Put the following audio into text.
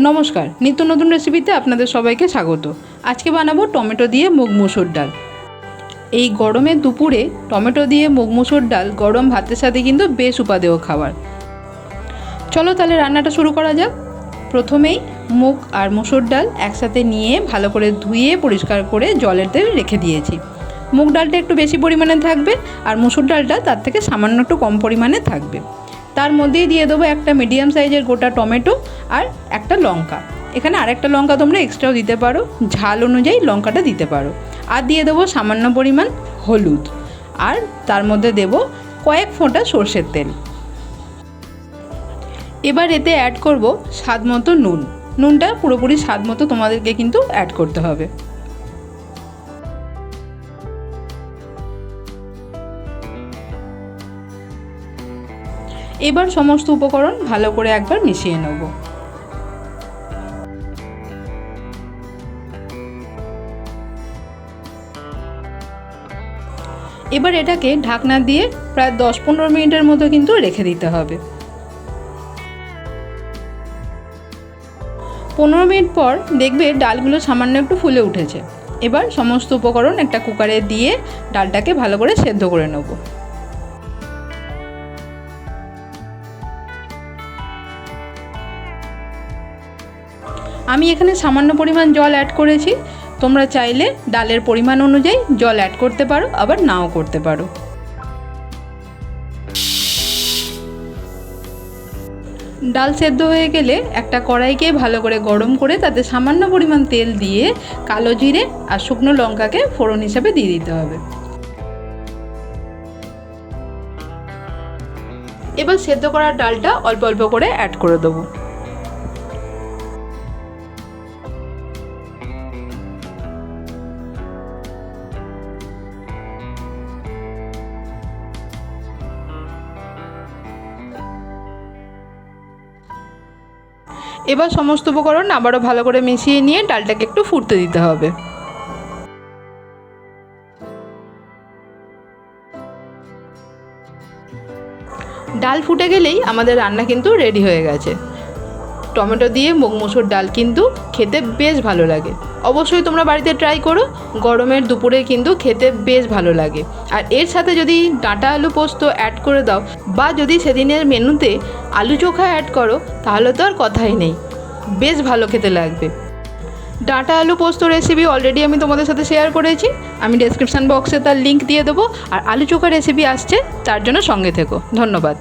নমস্কার, নিত্য নতুন রেসিপিতে আপনাদের সবাইকে স্বাগত। আজকে বানাবো টমেটো দিয়ে মুগ মসুর ডাল। এই গরমের দুপুরে টমেটো দিয়ে মুগ মসুর ডাল গরম ভাতের সাথে কিন্তু বেশ উপাদেয় খাবার। চলো তাহলে রান্নাটা শুরু করা যাক। প্রথমেই মুগ আর মসুর ডাল একসাথে নিয়ে ভালো করে ধুয়ে পরিষ্কার করে জলেতে রেখে দিয়েছি। মুগ ডালটা একটু বেশি পরিমাণে থাকবে আর মসুর ডালটা তার থেকে সামান্য একটু কম পরিমাণে থাকবে। তার মধ্যেই দিয়ে দেবো একটা মিডিয়াম সাইজের গোটা টমেটো আর একটা লঙ্কা। এখানে আরেকটা লঙ্কা তোমরা এক্সট্রাও দিতে পারো, ঝাল অনুযায়ী লঙ্কাটা দিতে পারো। আর দিয়ে দেবো সামান্য পরিমাণ হলুদ, আর তার মধ্যে দেব কয়েক ফোঁটা সর্ষের তেল। এবার এতে অ্যাড করব স্বাদ মতো নুন। নুনটা পুরোপুরি স্বাদ মতো তোমাদেরকে কিন্তু অ্যাড করতে হবে। এবার সমস্ত উপকরণ ভালো করে একবার মিশিয়ে নেব। এবার এটাকে ঢাকনা দিয়ে প্রায় 10-15 মিনিটের মতো কিন্তু রেখে দিতে হবে। 15 মিনিট পর দেখবে ডালগুলো সামান্য একটু ফুলে উঠেছে। এবার সমস্ত উপকরণ একটা কুকারে দিয়ে ডালটাকে ভালো করে সেদ্ধ করে নেব। আমি এখানে সামান্য পরিমাণ জল অ্যাড করেছি। তোমরা চাইলে ডালের পরিমাণ অনুযায়ী জল অ্যাড করতে পারো, আবার নাও করতে পারো। ডাল সেদ্ধ হয়ে গেলে একটা কড়াইকে ভালো করে গরম করে তাতে সামান্য পরিমাণ তেল দিয়ে কালো জিরে আর শুকনো লঙ্কাকে ফোড়ন হিসাবে দিয়ে দিতে হবে। এবার সেদ্ধ করা ডালটা অল্প অল্প করে অ্যাড করে দেবো। এবার সমস্ত উপকরণ আবারও ভালো করে মিশিয়ে নিয়ে ডালটাকে একটু ফুটতে দিতে হবে। ডাল ফুটে গেলেই আমাদের রান্না কিন্তু রেডি হয়ে গেছে। টমেটো দিয়ে মুগ মসুর ডাল কিন্তু খেতে বেশ ভালো লাগে। অবশ্যই তোমরা বাড়িতে ট্রাই করো, গরমের দুপুরে কিন্তু খেতে বেশ ভালো লাগে। আর এর সাথে যদি ডাঁটা আলু পোস্ত অ্যাড করে দাও, বা যদি সেদিনের মেনুতে আলু চোখা অ্যাড করো, তাহলে তো আর কথাই নেই, বেশ ভালো খেতে লাগবে। ডাঁটা আলু পোস্ত রেসিপি অলরেডি আমি তোমাদের সাথে শেয়ার করেছি, আমি ডেসক্রিপশান বক্সে তার লিঙ্ক দিয়ে দেবো। আর আলু চোখা রেসিপি আসছে, তার জন্য সঙ্গে থেকো। ধন্যবাদ।